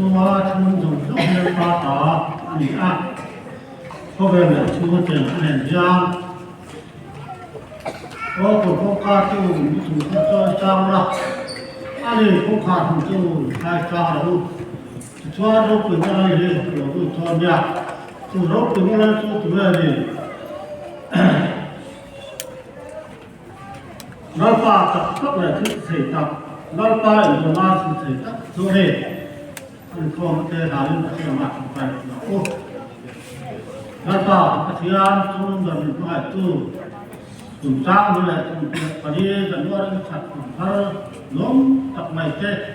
chúa chung dùng trong nhân ba tỏ anh ác có về là chúa tiền nền giang có của ca tu chủ cho sang ra anh ấy có khả năng tu hai ca đâu chúa đâu cũng ra đây rồi tôi cho nhà chúa đâu cũng ra chúa tụi này nói ba tập cấp là thứ thể tập nói ba ở đồ ma thứ thể tập rồi này anh không thể làm được cái mà không phải là ô nói ba cái thiên trong gần phải tu cùng trang như là và đi gần đó cái chặt thở nóng tập mày thế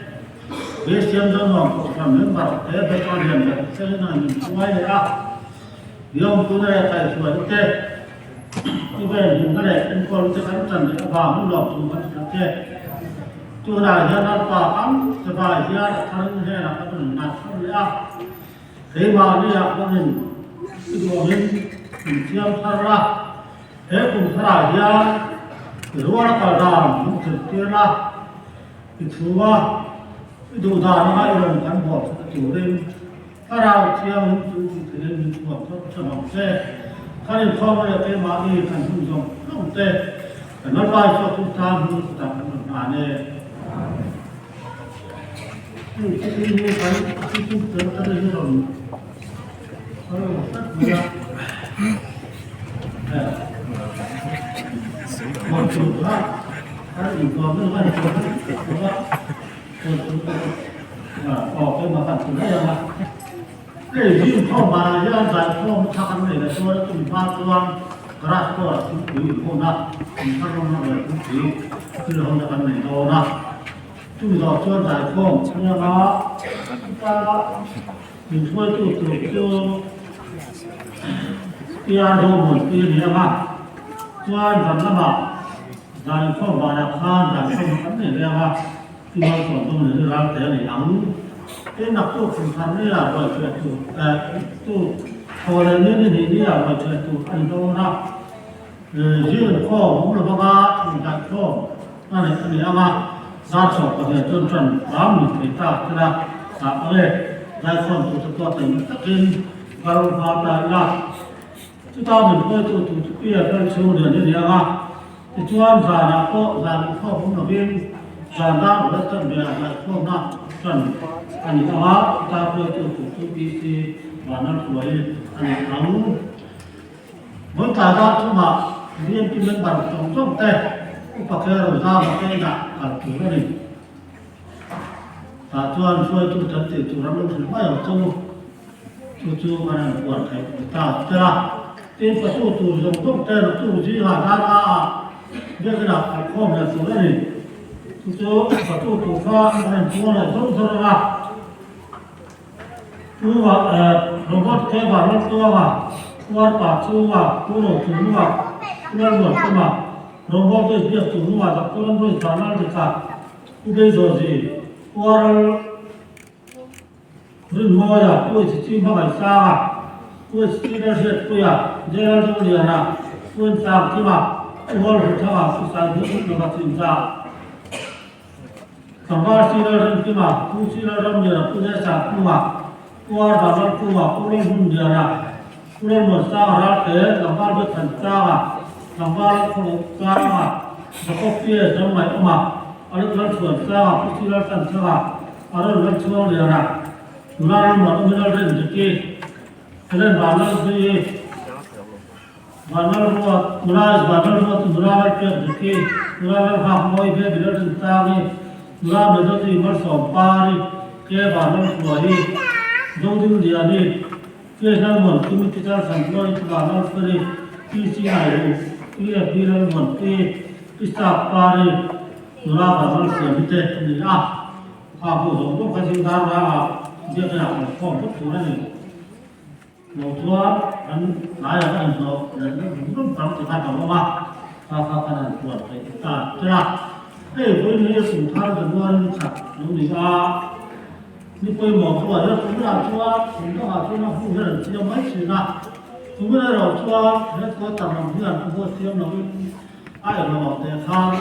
BCM Zonuam làm những bảo thế về con hiền là sẽ là những quay này à điều tôi này phải sửa thế như vậy những cái này anh con sẽ cắn chặt để vào những lọc chúng ta sẽ thế tôi là dân ăn quả cắm sẽ phải ra thằng này là cái phần mặt không lẽ thế mà đi học cái mình cái đồ mình xem sao ra thế cũng phải ra rồi cả làm những thực tiễn ra cái thứ ba cái đồ đàn nó hay là cán bộ chủ lên các nào xem những cái lên những cuộc cho nó xe các em không là cái mà đi thành công dùng không tệ nó bài cho chúng ta như tập một bản này cái như cái chúng ta tới rồi rất nhiều một chút khác các em có những cái cái mà bạn cũng thấy là cái gì không mà giờ giải không thằng này là tôi đã từng phát quan ra tôi là cũng bị không na thằng nó là cũng bị cái hôm nay này đâu na chúng tôi cho giải không nhưng mà chúng ta mình thôi tôi kia đâu một kia gì mà cho rằng là mà giải không và đặc khan giải không vấn đề này mà khi mà còn tôi mình ra thế này ấm cái nắp tu Kumthar Ni là gọi chuyện tu hồi này nên đi là gọi chuyện tu anh đâu na riêng kho cũng là bao ga thì đại kho anh này mà ra sổ có thể chân trần bám mình thấy ta thế là ở đây đại kho tu cho tình tất nhiên vào vào đại là chúng ta mình coi tu bây giờ cái số đường như thế mà thì chúng ta già là kho cũng là viên già ra của đất chân về đại kho na trần anh ta ta coi tu BC và nó tuổi anh nóng với cả đó chúng mà liên kim lên bằng trong trong tay cũng phải rồi ra một cái là ở chỗ này và cho anh xuôi tu thật thì chủ lắm luôn phải ở trong tu mà là quản thầy ta thế là tên phải tu dùng trong tay là tu gì là ra biết cái nào phải không là số này tu phải tu pha anh tu là giống ra tu mà robot cái vào nó tua mà quan bảo chú mà cô đồ chú mà quan một cái mà robot cái việc chú mà tập quan đôi khả năng thì cả cô bây giờ gì quan rừng ngôi à cô chỉ mà phải sao à cô chỉ là sẽ tôi à giờ là tôi liền à cô sao chứ mà quan phải sao à cô sao thì cũng là chuyện sao thằng ba chỉ là rừng chứ mà cô chỉ là rừng gì là cô sẽ sao cô mà quan bảo nó cô mà cô lên hùng gì à nên một sao ra thế làm ba được thành sao à làm ba không sao à nó có phía trong máy mà ở đây nó chuẩn sao à cái gì nó thành sao à ở đây nó chưa liền à nó một cái nó lên được kia thế nên bảo nó gì và nó cái được kia nó học mỗi cái bị nó thành sao đi nó bị nó gì nó sòng pa đi kia bảo nó đuổi đi giống như gì đi cái này một cái mình chỉ ra sản xuất cái bảo nó phải PC này cái là một cái sạp pa đi nó bảo nó sẽ bị thế này phụ thuộc cũng phải sinh ra là việc nào cũng không tốt thứ này một số anh nói là anh số là nó cũng không chỉ phải bảo mà cái này của cái thế là cái với những Kumthar Ni luôn thật đúng gì như quay một tuổi đó cũng là cho chúng ta cho nó phụ huynh cho mấy chuyện nào chúng ta rồi cho nó có tầm lòng huynh cũng có xem nó ai ở học để khang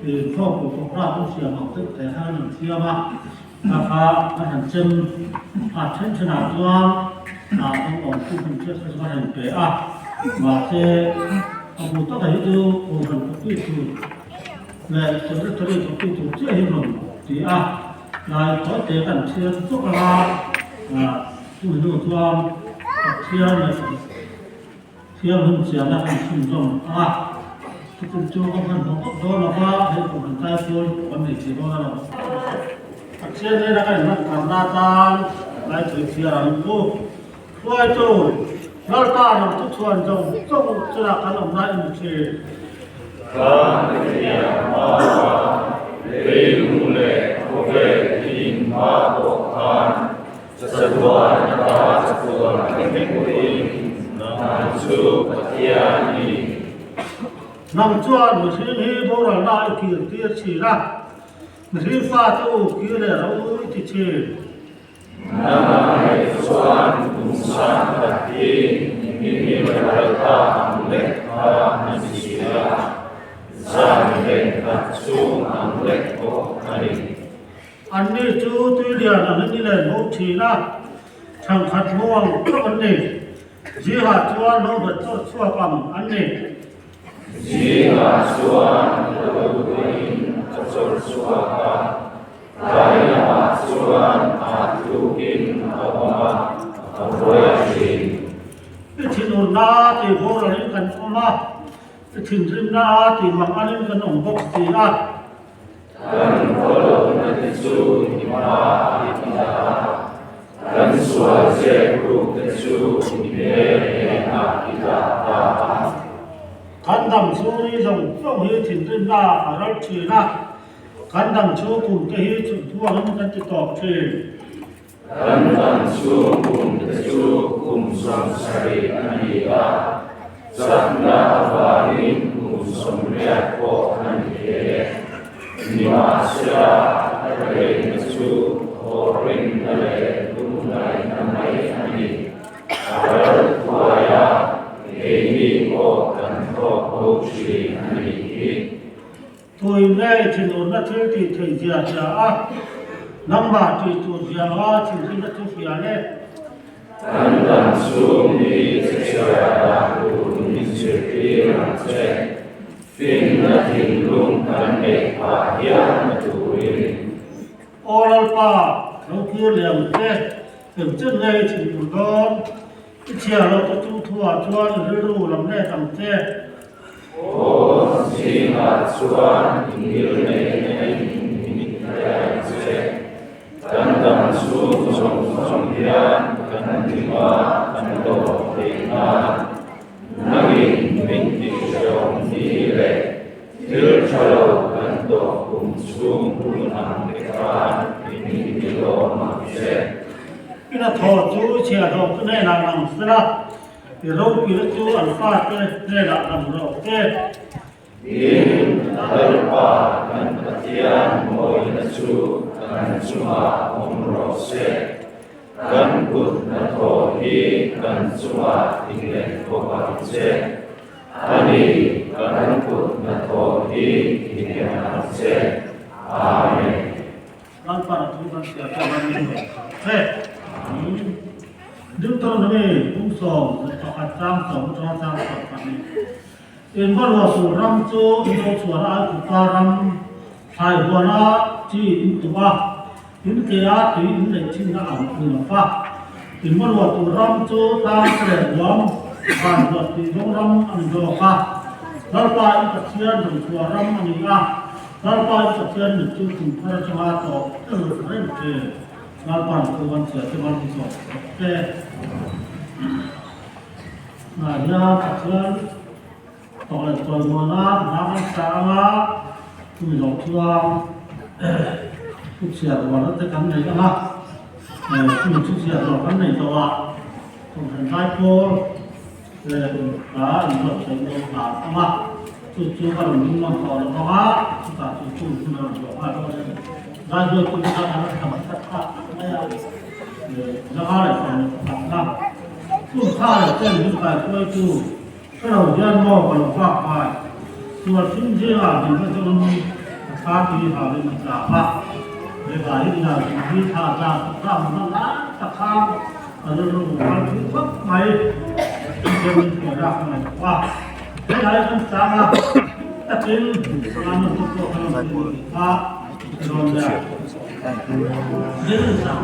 thì không của ra cũng xem học tức để khang làm xem mà Maka macam action cina tuan, orang orang tu mencari sesuatu yang macam abu tak ada itu orang itu, terus itu jadi belum dia, kalau dia kan dia tu kalau tu tuan dia mencari nak cinta kita juga kan doa apa itu kita pun kami juga Action ni nak kan kamnatan, lai tersiaran tu, tuai tu, lalta yang tu tuan jom, silakan orang lain mesti. Kan dia maha, leilule, kowe, lima, bokan, sesuatu yang sesuatu yang namsu patiani. Namsuan mesti ni boleh nak ikut sila. Mesti fatu kira lalu itu Namai Tuhan Tuhan Hati ini mereka mereka manusia sampai kacung mereka hari. Ani tu dia nak nilai muktina, cangkat muang ani, jihad tuan no betul suapam ani. Jihad tuan betul Suaka, Daya Suan Atukin Awama Awasin. Tinun na ti boranin kan oma, tinrin na ti manganin kan ombok sila. Dan kalau nanti lima kita, dan suaseku kesu enak kita. Kandang suri jong hi tinrin na aral cina. Kandang cukup kehi tuan kan titok cil. Kandang cukup samsari aniya. Sana warin samriat ko aniye. Nimasya rin su orin nale tunay namay ani. Aral kuaya ini ko kanto koshi aniye. Tôi nghe thì nó đã thấy thì thầy già năm bà thì tôi già thì nó tôi già đấy. Kandang sumi secara unisir rantai, finna hinglung kane pahya tuin. Orang pa, kalau kira yang tem chân nghe thì tôi đón, cái chia nó tôi chú thua chuan rưu làm nè tầm thế. Oh, jimat suan ingilne inintayase, kandang sum hian kandima kando tingnan, naging mintisyong nile, tilchalo kando kumsum punang dekan inintilo magse. Ina thọ chú chia thọ cái này là làm sao? Thì râu kia chú alpha cái này là làm râu cái. In alpa kan katian moi nasu kan cuma omrose kan kut na tohi kan cuma tinglen kobarce ani kan kut na tohi tinglen arce amen. Alpha là chú kan siapa yang ini? Đứng trong này cũng sòng, cho hạt trang sòng cho trang sòng này. In ban wa su ram chu in ko chu ra ku ta ram thai ho na chi in tu ba in ke a ti in le chin na am ku na fa in ban wa tu ram chu ta se yom ban wa ti do ram an do ka dal pa in ka chian du chu ram ani a dal pa in ka chian du chu ku phar cha ma to ren ke dal pa ku wan cha te ban so ke na ya ka chian Tolong tolongan, nama sama, tu lokal, tu siapa orang tekan ni kan? Tu siapa orang ni tawa, tu hendak pun, dah untuk semua apa, tu kalau minum kalau apa, kita tu minum apa, dah tu kita ada tempat tempat, jangan ada, tu kalau jadi kita tu. Kalau dia mau kalau apa, soal tinggi lah, kita tu ni kaki hari macam apa, và hiện là đi thả ra ra một lá tập tham ở đây luôn ăn thứ thuốc máy trên thuyền ra này qua cái này không sao à tất nhiên làm một số các bạn và rồi là những sao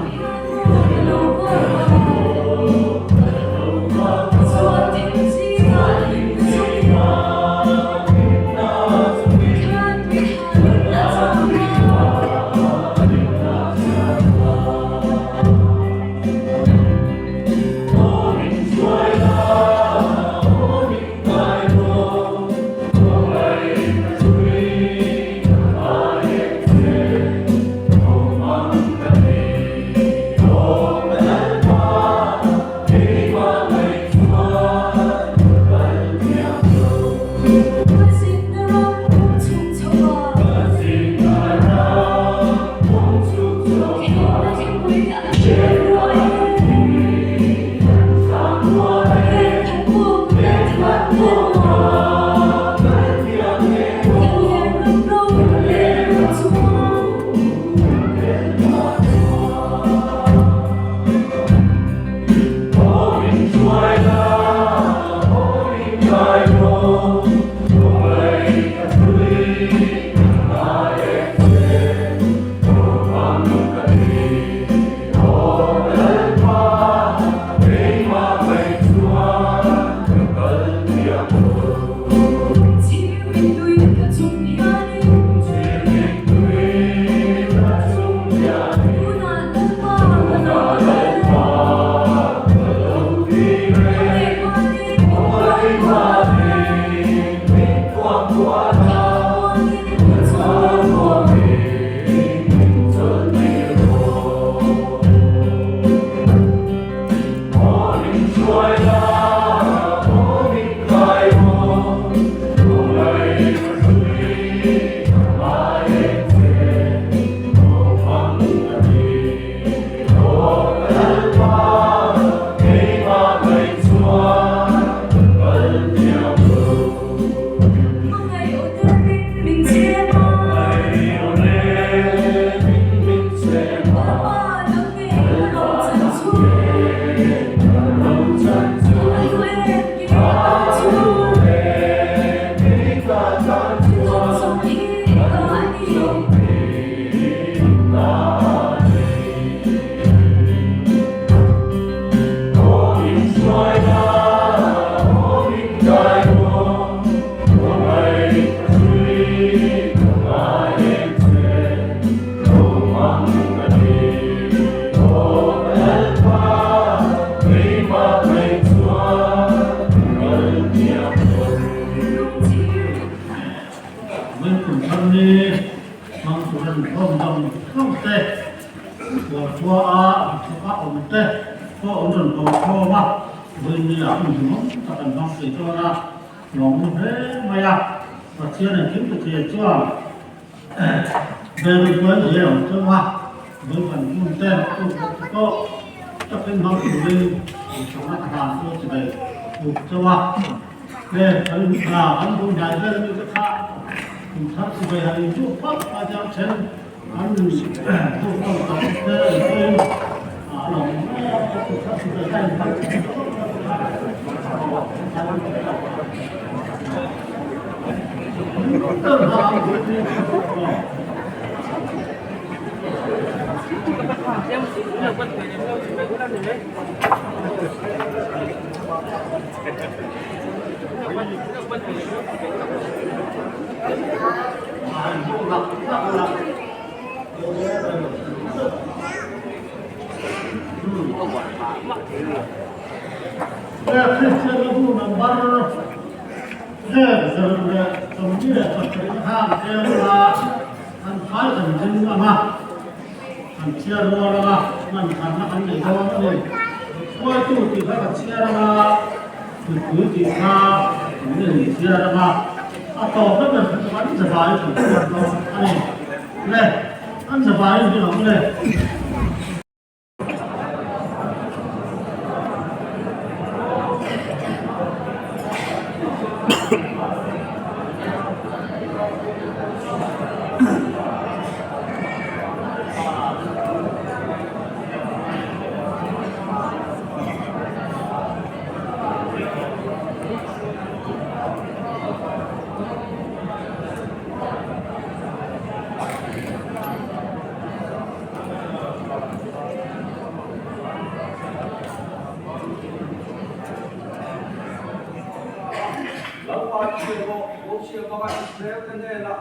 siya mga Israel kanila,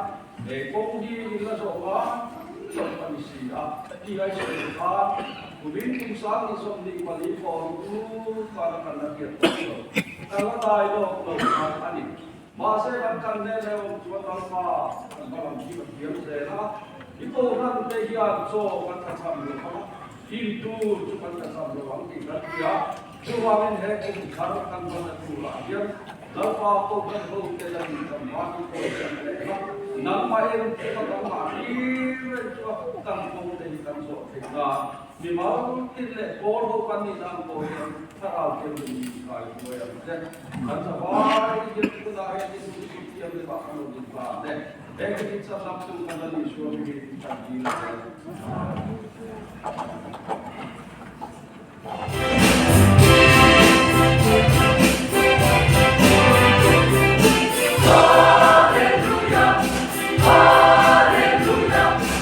kung di nila soba, sopan siya, iya siya, kumintin sa isang di malipon, para kanakit ko. Kala tayo, anin. Masaya kan kanila yung sumatang pa, ang malang siya sila, ito nang tayo, so, katasam mo, itu cuma kasar doang tidak dia cuma ini karena mana pula dia lalu apa betul dalam tempat itu nama yang kita nama ini cuma kampung dari kampung kita memang tidak bodoh kami dalam bodoh terlalu tinggi sekali bodoh dan sampai itu dah itu yang dipakai di sana dan kita langsung mengenai suami kita di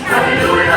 Hallelujah.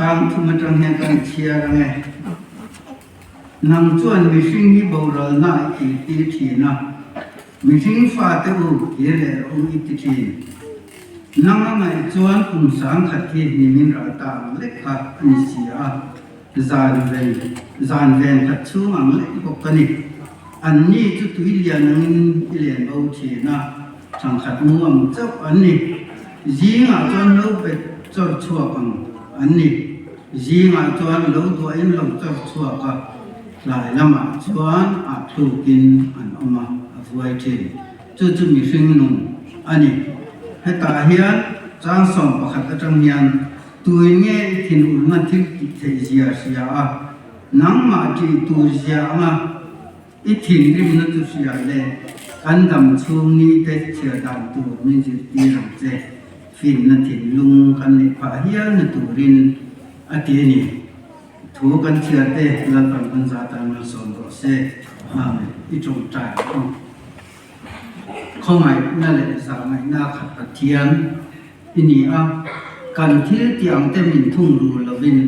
càng thu mà trong nhà càng chia ra nghe nằm chuẩn mình sinh như bầu rồi nãy thì na mình sinh pha tới u kia là u ít thì nằm ngày chuẩn cùng sáng khát thì mình ra ta lấy khát anh xia dàn ven khát chú mang lấy bọc cái này anh ni chú túi liền bầu thì na chẳng khát mua một chút anh ni gì ngã chuẩn lâu về cho chua bằng anh ni gì ngã chuẩn lâu tuổi anh lâu cho chua cả lại làm mà chuẩn thu kinh anh mà vui chơi chú mình sinh nung anh niให้ตาเฮียนจางส่งประคัตจังเฮียนตัวเงี้ยทิ้งอุ่นมันทิ้งติดเสียนังมาจีตัวเสียมาอีทิ้งริมนั่นตัวเสียเลยกันดำช่วงนี้เด็ดเสียดำตัวมันจะตีหลังเจฟินนั่นทิ้งลุงกันในป่าเฮียนตัวรินอาทิตย์นี้ถูกกันเสียเตะแล้วกันซาตานมาส่งก็เสียอีจงใจเข้ามานั่นแหละสามัยนาขัดปะเทียนอินี่กันที่เตียงเต็มินทุ่งรูละวิน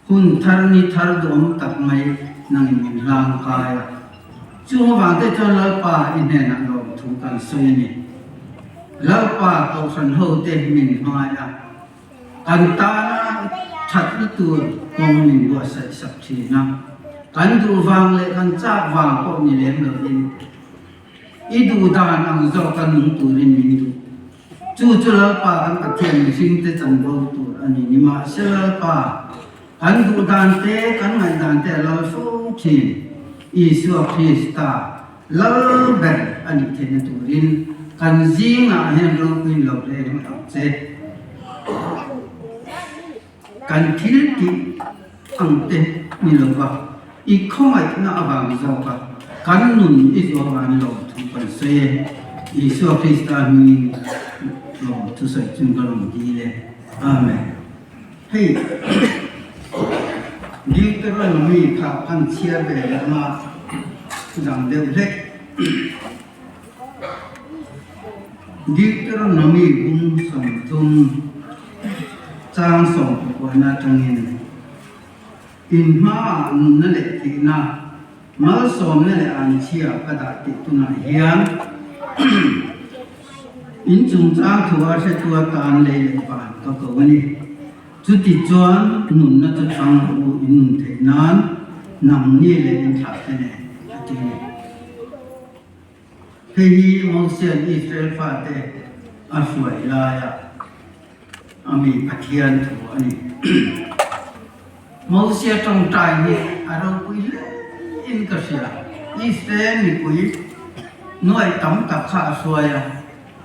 หุ่นทารนิทารดมตักไม่นั่งมินร่างกายจู่วางแต่จนละป่าอินเนนักลงถูกกันสวยนี่ละป่าเอาสันโฮเต็มินหายกันตาชัดตัวมองมินบัวใส่สักทีนะกันดูวางเลยกันจ้าวางก็มีเลี้ยงละวินอีดูดานอังโจกันนุ่งตัวรินมินดูจู่ๆแล้วป่ากันกระเทียมสิ่งที่จันโบตัวอันนี้นี่มาเชื่อป่ากันดูดานเตะกันไม่ดานเตะเราสู้ทีอีสัวคริสต์เราเบ็ดอันนี้เทนตัวรินกันจิงอ่ะเห็นเราวินเราเลยเราเจกันทิลที่อังเตนี่เราว่าอีกข้อไม่น่าบางโจกันกันนุ่นอีสัววันเราทุกคนเสียอีสัวคริสต์มีเราทุกสิ่งจึงกำลังดีเลยอาเมนเฮ้ยดิวเตอร์มีข่าวพันเชียร์เบลมาจังเดียวเล็กดิวเตอร์มีบุญสมดุลจางส่งวันนั้นจังหินอินมานั่นแหละที่น่ามาสมนั่นแหละอันเชียร์กระดาษติดตัวไหนเฮียนอินจุงจ้างทัวร์เสตัวการเลยป่านก็วันนี้จุดที่จวนหนุนน่าจะฟังอูอินเทนั้นนำนี่เลยอินขาดแน่จริงเฮียมอเซียนอิสราเอลฟาเตอาสวยลายอามีพัทยานทัวร์นี่มอเซียตรงใจนี่อารมณ์คุยเลยอินก็เสียอิสราเอลนี่คุยหน่วยตั้มกับข้าสวย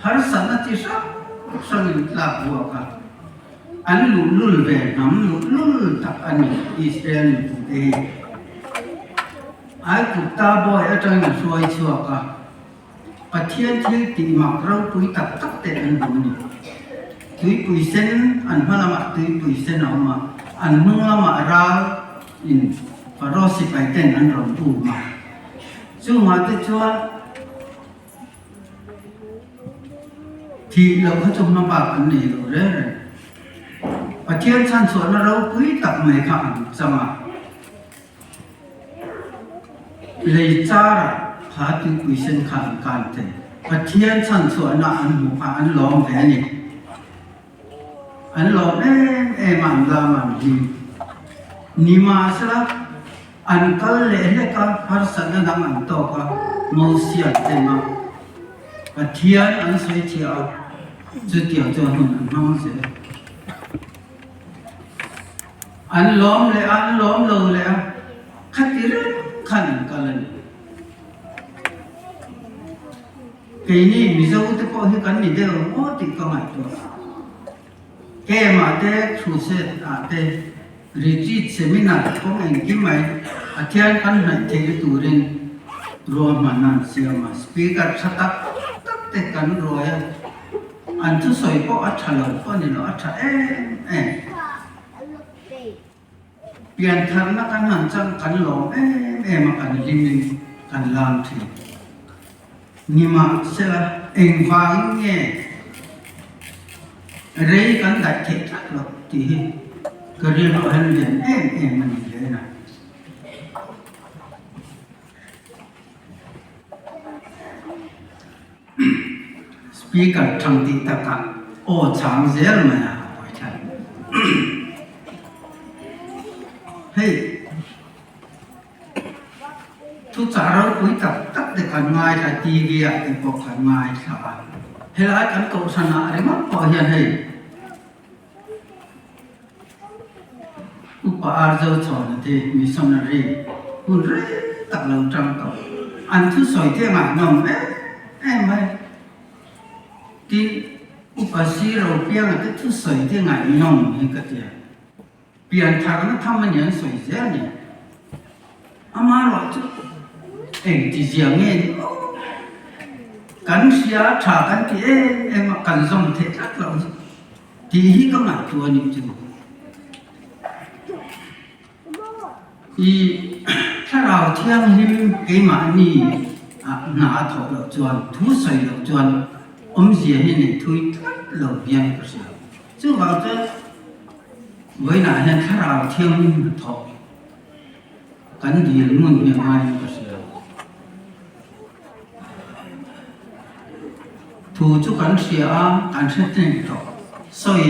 har sana ti sang la bua ka an lul ve nam lul tak ani Israel te ai ku ta boy atang soi chua ka pathian thil ti mak rau pui tak tak te an bu ni tui pui sen an hala tui pui sen ma an nunga ma ra in parosi pai ten an rom tu ma chu ma te chua thìเราเขาจมลำบากอันนี้เลยประเทศชาติส่วนเราคุยตัดไม่ขาดสมาเลยจ้าพาถึงคุยเส้นขาดการเตะประเทศชาติส่วนน่ะอันหัวพาอันล้อมแผลนี่อันล้อมมันลามันดีนิมาสละอันก็เลยเล็กก็พัฒนาดังอันโตก็มูเสียเต็มมาประเทศอันสวยเชียวจุดเดียวจนหุ่นอันห้องเสียอันล้อมเลยอันล้อมลงเลยขัดที่เรื่องขันกันเลยเกี่ยนี่มิจฉาอุตโกหิกันนี่เดียวโอ้ติดก็ไม่ตัวแกมาเด็กสุเสดอาเด็กรีจิตเซมินาร์ก็เองกี่ไม่อาทิตย์กันให้เทตุรินรวมมันนั่นเสียมาสปีกเกอร์ชัดตักเตกันรวยอันที่สวยก็อัจฉริยะก็นี่เนาะอัจฉริยะเปลี่ยนทางนักการหันจังกันหลงมากันลิมินกันลามทีนี่มาเสียเองฟังเนี่ยเรื่องกันได้เท็จหรอกที่ cái riêng họ hành điện em mình thế này speaker thằng tị ta cả ô chẳng dễ mà hỏi thằng hey thu trả đâu quý tập tất để cần ngay là TV thì có cần ngay sao hay là cái cậu sản ạ đấy mất bỏ hiện hay upa arzo chọn thì missionary hun rất tập lâu trong cậu anh thứ soi thế mà nồng đấy em ơi thì upa siro piang là cái thứ soi thế ngại nồng như cái gì piang thằng nó tham ăn nhận soi thế này ama lo chứ em thì giang nghe cắn xia trả cắn thì em mà cắn dòng thế rất là thì hi có ngại chùa nhịp chứ thìถ้าเราเที่ยงหิมเกี่ยมานี่หนาถอดจวนทุใส่จวนเสียนี่เนี่ยทุยหลบยังก็เสียซึ่งเราจะไว้หนาเนี่ยถ้าเราเที่ยงหิมถอดกันดีมุ่งยังไงก็เสียถูกจุกันเสียกันเสียเต็มต่อ所以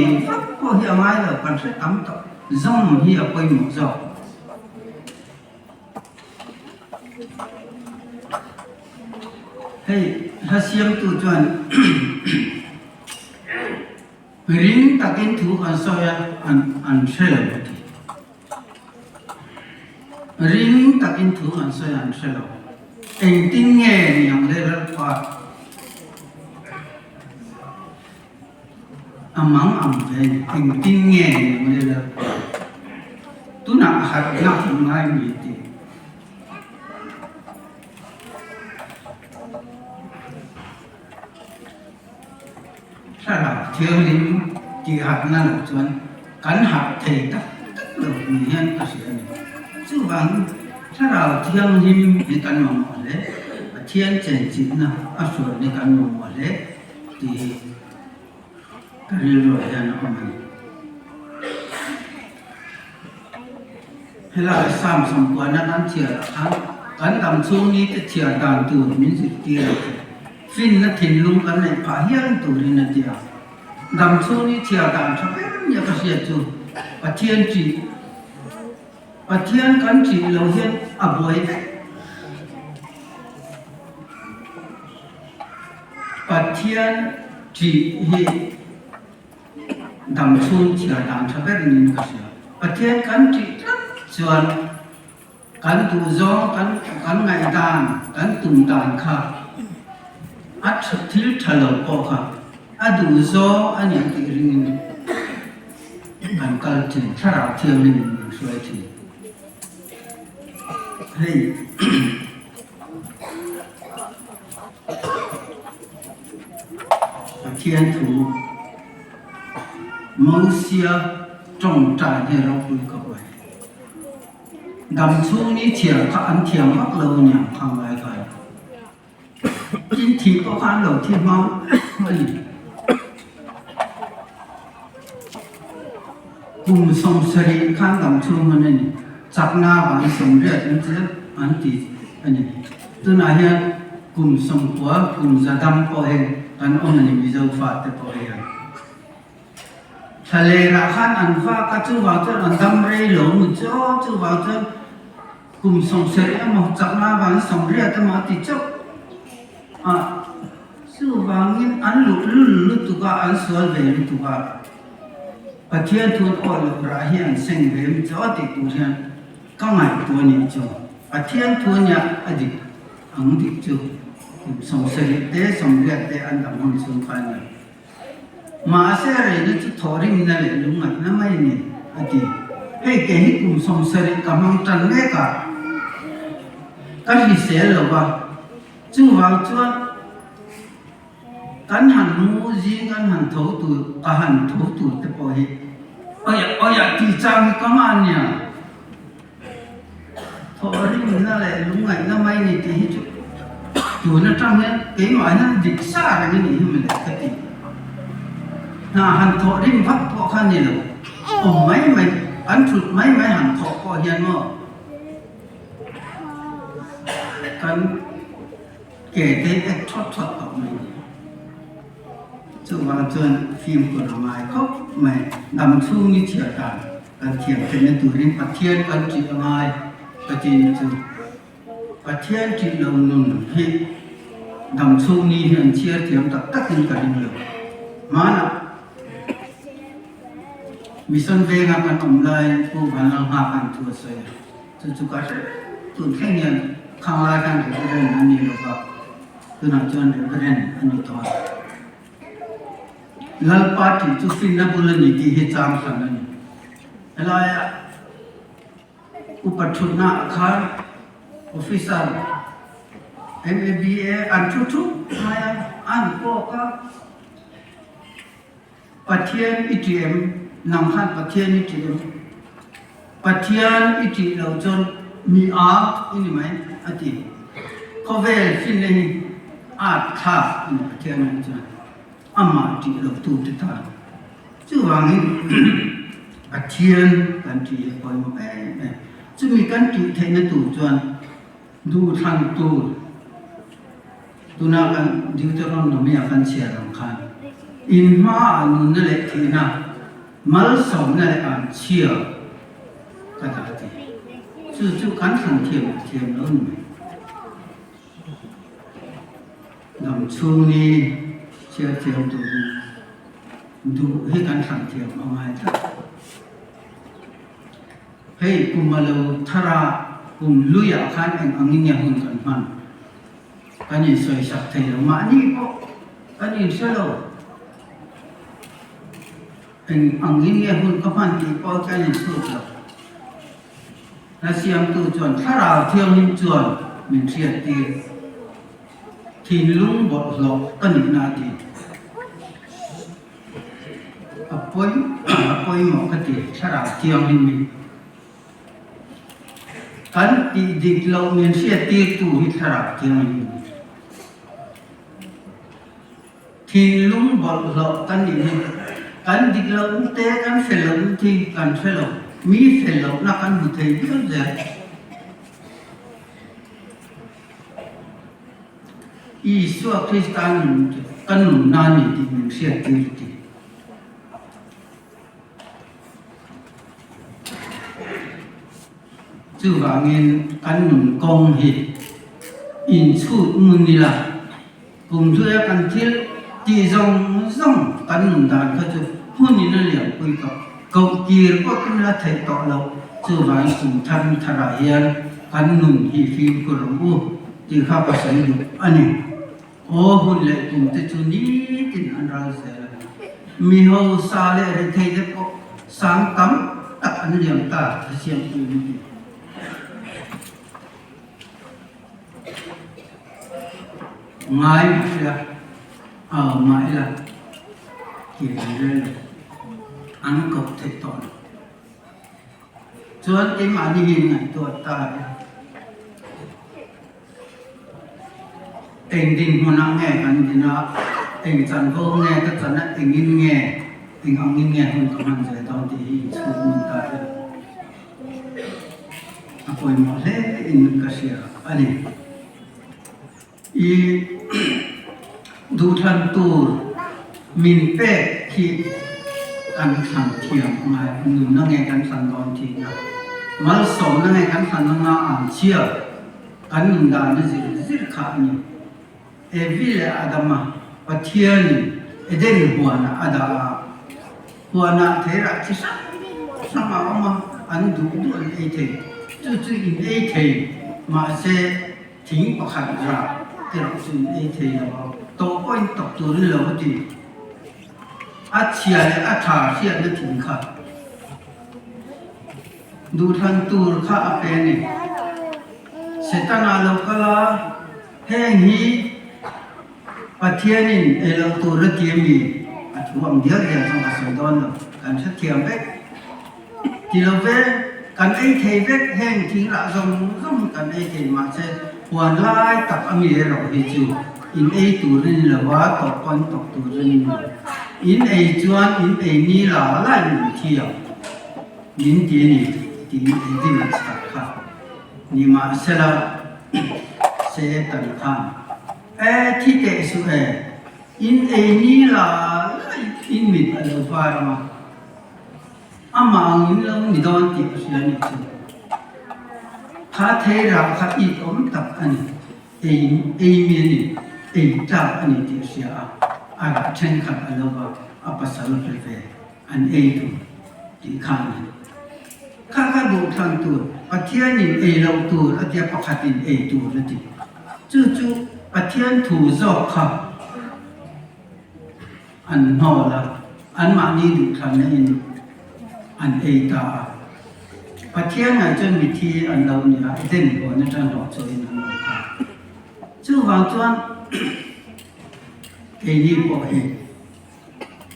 ก็เฮียไม่เลยกันเสียตั้มต่อจ้องเฮียไปหมดจ้องhey hasiam tu chuan ring takin thu an soya an shelo ring takin thu an soya an shelo eng ting nge yang le ra pa amang am ve eng ting nge yang le ra tu na hat na ngai mi tiถ้าเราเที่ยวลิ้นจีหักนั่นส่วนกันหักเทตักหลบมีเห็นก็เสียนี่ซึ่งบางถ้าเราเที่ยวลิ้นในการมองหมดเลยเที่ยงเจนจิตนะส่วนในการมองหมดเลยที่การเรียนรู้อย่างนั้นมันให้เราสามสมควรนั้นเที่ยวทั้งการทำช่วงนี้จะเที่ยวตามตัวมินสิเที่ยวฟินนักถิ่นลุงกันในป่าเฮียงตัวนี้นั่นเดียวดำช่วงนี้เที่ยวตามชาวบ้านอย่าไปเสียจูปะเทียนจีปะเทียนกันจีเราเห็นบ่อยปะเทียนจีเฮดำช่วงเที่ยวตามชาวบ้านนี่ก็เสียปะเทียนกันจีส่วนกันตูจอกันไงตานกันตุ่มตานค่ะอัดทิลทะเลปอค่ะอัดดูโซอันยังติริงกันกัลถึงถ้าเราเที่ยวนี่มันสวยทีเฮ้ยเทียนถูมองเสียจงใจให้เราคุยกับไว้ดำช่วงนี้เที่ยวถ้าอันเที่ยวมักเราเนี่ยทำไว้กันจินทีก็การหลงที่เมากุมสงสรีข้างดำช่วงมันนี่จับหน้าวันสมเด็จนั่นจะอันตีอันนี้ตัวไหนเนี่ยกุมสงหัวกุมจะดำพอเองกันอันนี้มีเจ้าฟ้าแต่พอเองทะเลราคาอันฟ้าก็จู่ว่าจะอันดำเร่หลงจู่ว่าจะกุมสงสรีมาจับหน้าวันสมเด็จแต่มาติดจบสู้บางยิ่งอันลุตุกาอันสวยเวลุตุกาปะเทียนทุนอ่อนราเฮียนเซงเวมจอติตุเฮียนก็ไงตัวนี้จูปะเทียนทุนเนี่ยอดีตอังดิจูสงสัยเตะสมเด็จเตะอันดับมันสูงไปเนี่ยมาเสียอะไรนี่จะถอดริ่งนั่นแหละลุงอ่ะนั่นไม่เนี่ยอดีตให้แกให้กลุ่มสงสัยกำลังจันเมกะก็ที่เสียหรือว่าจึงว่าจวนกันหันมูจีกันหันทูตูกันหันทูตูแต่พอเห็นอยากตีจังก็มันเนี่ยพอเรื่องนั่นแหละลุงไงนั่นไม่เนี่ยที่จุดอยู่นั่นจังเนี่ยเกี่ยมานั่นดิซ่าอะไรนี่มันเลยก็ตีน่าหันทูเรื่องพักพอขันเนี่ยหรอไม่ กันถุดไม่หันขอก็เฮียนว่ากันเกตได้เอ็กทอดออกมาจู่ว่าจนฟิล์มคนละไม้เขาไม่นำช่วงนี้เชื่อกันเทียมเป็นตัวริมปัทเทียนกันจีไม้ก็จีนจู่ปัทเทียนจีลงนุ่นให้นำช่วงนี้เห็นเชื่อเทียมตักขึ้นกันเลยมานะมิสันเวงกันอมไลผู้พันลังหากันทั่วเสียจู่ก็ตุนแค่เงี้ยข้างล่างกันเรื่องอันนี้หรอกว่าคือนักจนเรื่องอันนี้ตัวลัลปาที่จุฟินนับบุลนี่ที่เหตุการณ์ขนาดนี้อะไรอุปถุนาคารออฟฟิศร์ MBA อันทุกๆอะไรอันพวกก็ปัทเทียนอิทีเอ็มนำขันปัทเทียนอิทีเอ็มปัทเทียนอิทีเราจนมีอาอินี่ไหมอันที่เขาเวลฟินเลยอาท่าอินปัทเทียนนั่นจ้ะอามาที่เราตูดตาจู่ว่างี้ปัทเทียนกันที่คอยมาจู่มีกันที่เทนตูจวนดูทันตูน่ากันดิวเตอร์นมีอาการเชียร์รำคาญอินมานุนนั่นแหละที่น่ะมัลสมนั่นแหละอันเชียร์ก็ได้จู่กันทันเทียมแล้วนี่นำช่วงนี้เชื่อเทียมดูให้กันทันเทียมเอาไว้ท่าให้กุมมาเลวทารากุมลุยอาคารเองอันนี้เนี่ยหุ่นกันมันกันนี่สวยสักเท่ามานี่ก็กันนี่เสร็จแล้วเองอันนี้เนี่ยหุ่นก็พันที่ก็กันนี่สุดแล้วแล้วเสียงตัวจวนทาราเที่ยวนิ่มจวนมันเสียตีทีลุงบดหลอกกันนี่นาทีapoi mo kati sara tiang ni kan di lau men sia ti tu hi sara tiang ni tin lung bol lo kan ni kan di lau te kan felom ti kan felom mi felom na kan bu thei bi ja Isu Kristan kan na ni ti men sia tiจู่ว่าเงินกันหนุนกองหิอินชูมุนีละกลุ่มช่วยกันที่จีจงกันหนุนดานก็จะพูดนี่นั่นแหละคุยกับเกากีรก็ขึ้นละไทยต่อเราจู่ว่าสุนทรทรายนกันหนุนฮีฟิมกุลบุที่ข้าพเจ้าอยู่อันนี้โอ้หุ่นเล็กกลุ่มที่จุนี้กินอันเราเสียมีหัวซาเลเรื่องไทยจะก็สังกัมตักอันเดียมตาเสียงอยู่ง่ายละง่ายละเกี่ยวเรื่องอันกับเทตอนส่วนที่มาดีไงตัวตาเองดินหัวหน้าแง่กันดินะเองจันโกแง่ก็จันนะเองยินแง่เองเอายินแง่คนกำลังใจตอนที่ชุดมันตายapa yang boleh ini kasih ani i dutan tur min pe ki kan san thiam ma nu na nge kan san don thi na mal som na nge kan san na an chia kan nun da ni zir kha ni e vile adama pathian eden huana ada huana thera chi sama ma an du an e theจู่ๆอินเอเทมาเสทิ้งประคันราเกิดจู่เอเทแล้วโตก็อินตกตัวนี่แล้วดีอาเชียและอาถาเชียและทิ้งค่ะดูทันตัวข้าอเปนี่เสตนาโลกลาแห่งนี้ปะเทียนินเอลตัวระเกียมีอาจว่าเดียวจังหวัดสุดอนการเทียมเบกกิโลเวกันไอ้เทเวกแห้งทิ้งละส่งกันไอ้เทมาเช่หัวไล่ตักอเมริกาฮิจูอินไอ้ตัวนี้ละว่าตกคนตกตัวนี้อินไอ้จวนอินไอ้นี่ละไล่เที่ยว ยินดีนี่ที่ที่มันสักค่ะนี่มาเสละเสตันข้างที่เตะสุดอินนี่ล่ะอินมิดอะไรฟ้ามาอามาอินเราไม่โดนติดเสียนี่สิข้าเทระข้าอีกอมตับอันนี้มีนี่จับอันนี้ติดเสียอาเช่นขัดอะไรวะอาปัสสาวะเฟอันถูที่ข้างนี้ข้าดูทางตัวปัจจัยนี่เราตัวอาจจะประคัตินตัวนั่นเองจู่ๆปัจจัยถูกจอกค่ะอันนอละอันมานี่ดูทางนี้อันตาปัจจัยไหนจนวิธีอันเราเนี่ยเด่นกว่าในทางดอกสวยนั่นค่ะจู่วางจวนนี่บอก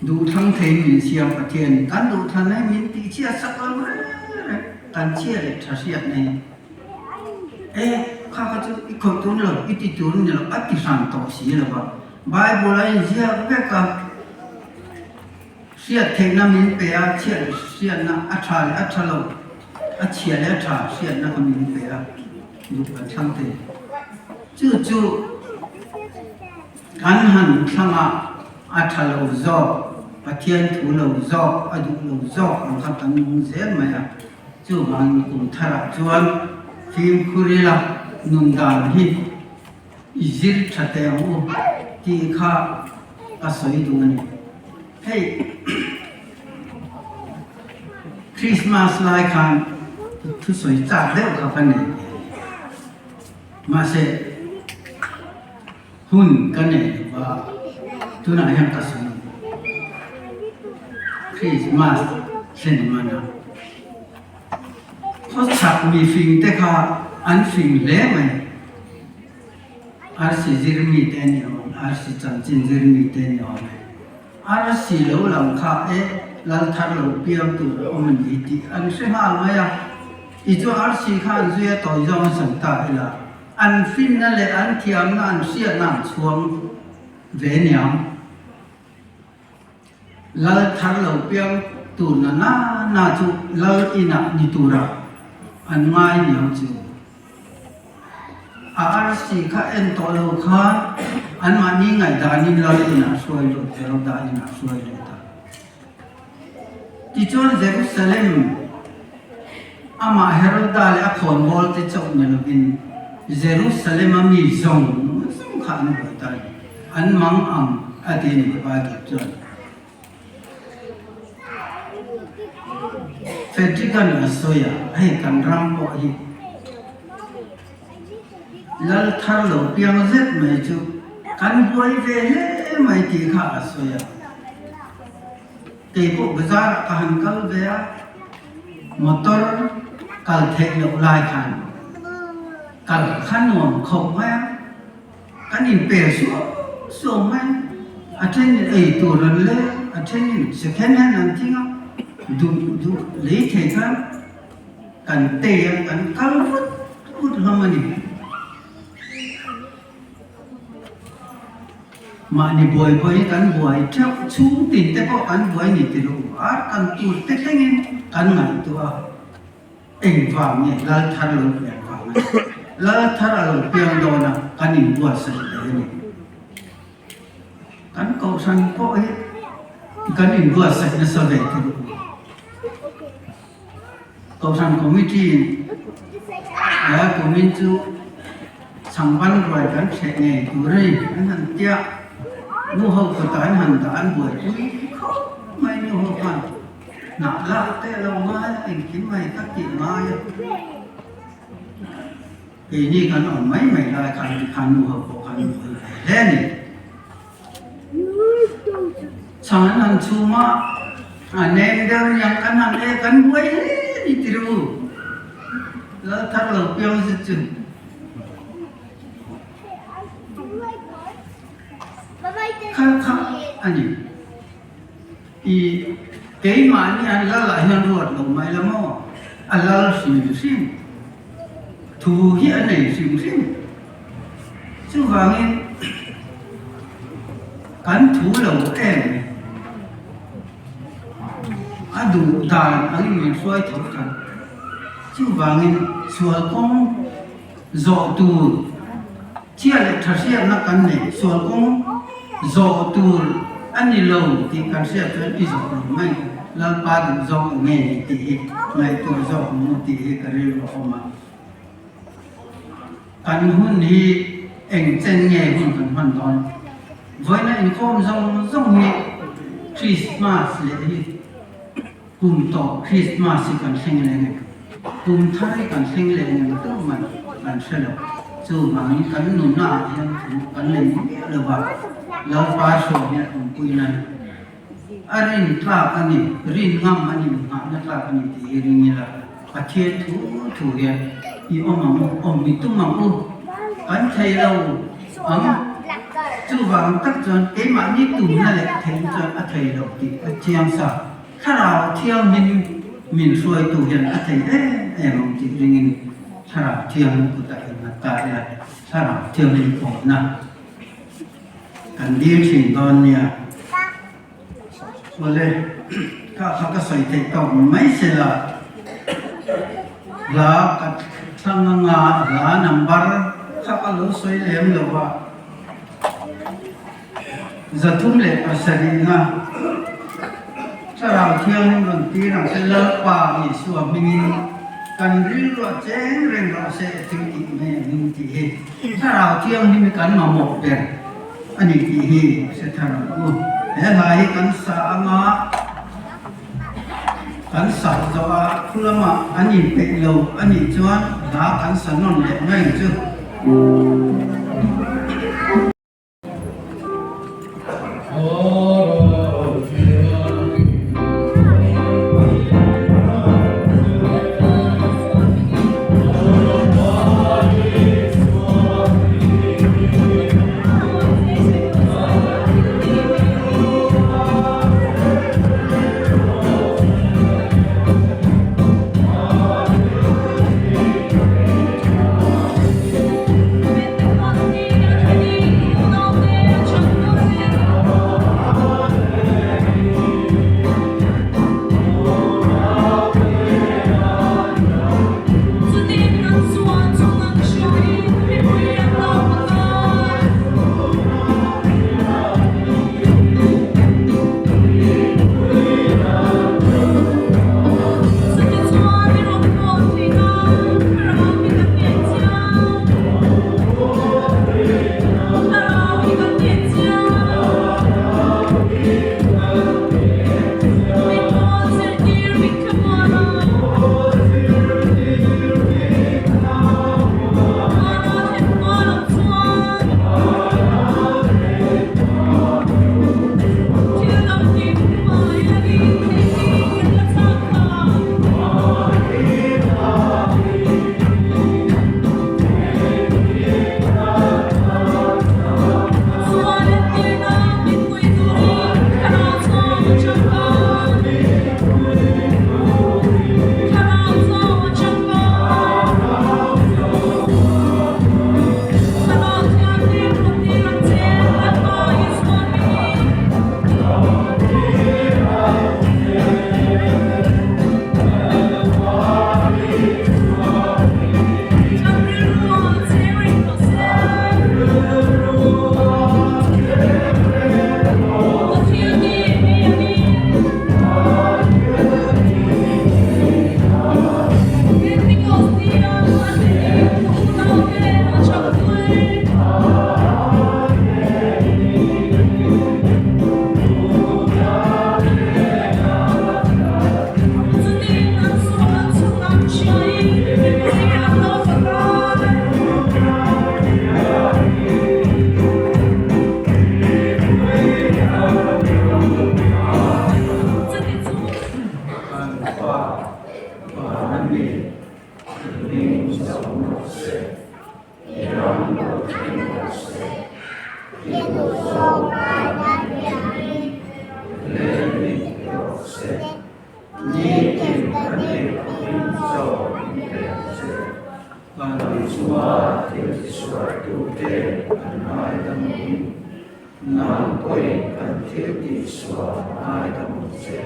ดูทั้งเทมินเสียงปัจจัยการดูทางนี้มินติเชียสักอะไรการเชื่อเลยเชื่อในข้าก็จะอีกคนตัวนึงอีกตัวนึงเราอัติสันต่อสีเลยว่าไบเบิลอะไรเชื่อเพื่อกับเชื่อเทนมินเปียเชื่อนะอัชาโลอัชเชียเลยอัชาเชื่อนะมินเปียดูกันทั้งเทจู่การหันข้างอัชาโลจอบปะเทียนถูโลจอบอดุโลจอบอันขับตั้งมุ้งเสียไหมจู่มันกุมทาระจวนฟิล์มคุริลานุนดาลีอิจิรชัดเตอที่ข้าอาศัยดูนี่ให้คริสต์มาสไลค์กันทุกสวยจัดเร็วกับกันนี่มาเสหุ่นกันนี่ว่าทุนายฮันตัสนคริสต์มาสเช่นมันนะเพราะฉักมีฟิงแต่ข้าอันฟิงเล่ไหมอาร์ซีจิรมีเตนยอนอาร์ซีจันจินจิรมีเตนยอนอาร์ซีโลหลังข้าลัลทาร์โลเปียมตัวอมันดีที่อันเสียหายไหมอ่ะอีตัวอาร์ซีข้าจุยต่อยจอมสังตาเอล่ะอันฟินนั่นแหละอันเทียมนั่นเสียนั่นช่วงเวียนยามลัลทาร์โลเปียมตัวน่าจูลัลอินะนิตุระอันง่ายเหนียวจูอาร์ซีข้าตัวโลข้าอันมานี่ไงดานินลัลอินะช่วยดูเจริญดานินะช่วยดูที่จวนเยรูซาเล็มอามาเฮโรดาเลอคอนบอลที่จบเนี่ยเราเป็นเยรูซาเล็มมีซงสำคัญกว่าตายอันมังอังอดีตบาดจวนเฟติกันอสอยให้กันรำบ่อยลัลทาร์โลเปียงเจ็ดไม่จูกันบ่อยเวลไม่ตีข้าอสอยที่พวกบ้านกันกัลเบียมอเตอร์กัลเทคโนโลยีกัลขนมของแม่กันอินเปย์ส่วนแม่อาจารย์ตัวนั้นเลยอาจารย์สแกนนั่นจริงอ่ะดูเลยเท่กันเตะกันกัลฟุตทำมันนี่มานี่บ่อยกันบ่อยเท่าชูติดแต่พอกันบ่อยนี่ติรู้กันตัวเต็งกันไงตัวฟังเนี่ยลัลทาร์โลเปียงฟังลัลทาร์โลเปียงโดนกันอินบัวใส่เลยนี่กันเขาสันพอกันอินบัวใส่เนี่ยสบายติรู้เขาสันคอมมิตี้แล้วคอมมิตี้สังวันรวยกันเช่นนี้ตัวนี้นั่นเจ้านู่นเขาก็ตายหันตายบ่อยไม่นู่นเขาพันหนักละแต่เราไม่เองคิดไม่ตัดจิตมาปีนี้กันอ่อนไม่ได้คันนู่นเขาคันแค่นี้ฉันนั้นชูมาอันนี้เดินยังกันนั่นกันบ่อยนี่ติรู้แล้วถ้าเราเปลี่ยนจุดข้าอันนี้เกี่ยมานี่อันละหลายนันรวดลงไม่ละมั่วอันละสิ่งถูกที่อันไหนสิ่งซึ่งว่างี้การถูเราอัน đủ đàn anh mình xoay thấu thần chứ vàng xua công dọ tù chia lại thật sự nó cần này xua công dọ tù anh đi lâu thì cần sẽ tới đi dọ lâu ngay là ba được dọ nghe thì ngày tuổi dọ một thì cái điều không mà cần hun hi anh chân nghe hun cần hoàn toàn với lại inkhawm giống như Christmas lệ cùng tổ Christmas cần sinh lệ Kumthar Ni cần sinh lệ tức mà cần sẽ được dù mà những cái nụ nạ thì cái này được vào lâu ba số này cũng quy này anh tra cái này rin ngâm anh mà nó tra cái này thì rin như là phát triển thủ hiện thì ông bị tung mỏng u anh thấy đâu chú vàng tất chân cái mà như tụi này lại thấy cho thầy đầu thì chiang sa khá là chiang mình xuôi tụi hiện thầy em ông chỉ riêng khá là chiang của tại mà tại là khá là chiang mình ổn nè cần đi trình đòn nha rồi các sợi thầy tổng mấy sẽ là các thằng ngà là number các lỗ sợi lem được vào giờ thung lệ ở Sarina sau đó thiêng lần tí rằng sẽ lỡ qua thì xua mình cần riêng lo chén riêng lo sẽ tiếng thị mẹ mình thị hệ sau đó thiêng thì mình cần mà một đèn anh ấy thị hệ sẽ thằng luôn thế là cần xả mà cần xả cho khuya mà anh ấy bị lâu anh ấy cho đã cần xả non lệ ngay chứ Nam quên cần thiết đi xóa ai đã một dễ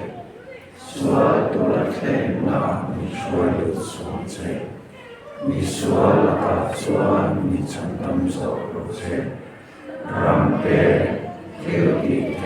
xóa ตัวละเทนามีช่วยดูสวงเจมีสวรละกัสวนมีฉันทำสอบรู้เจรำเกเกี่ยวกับ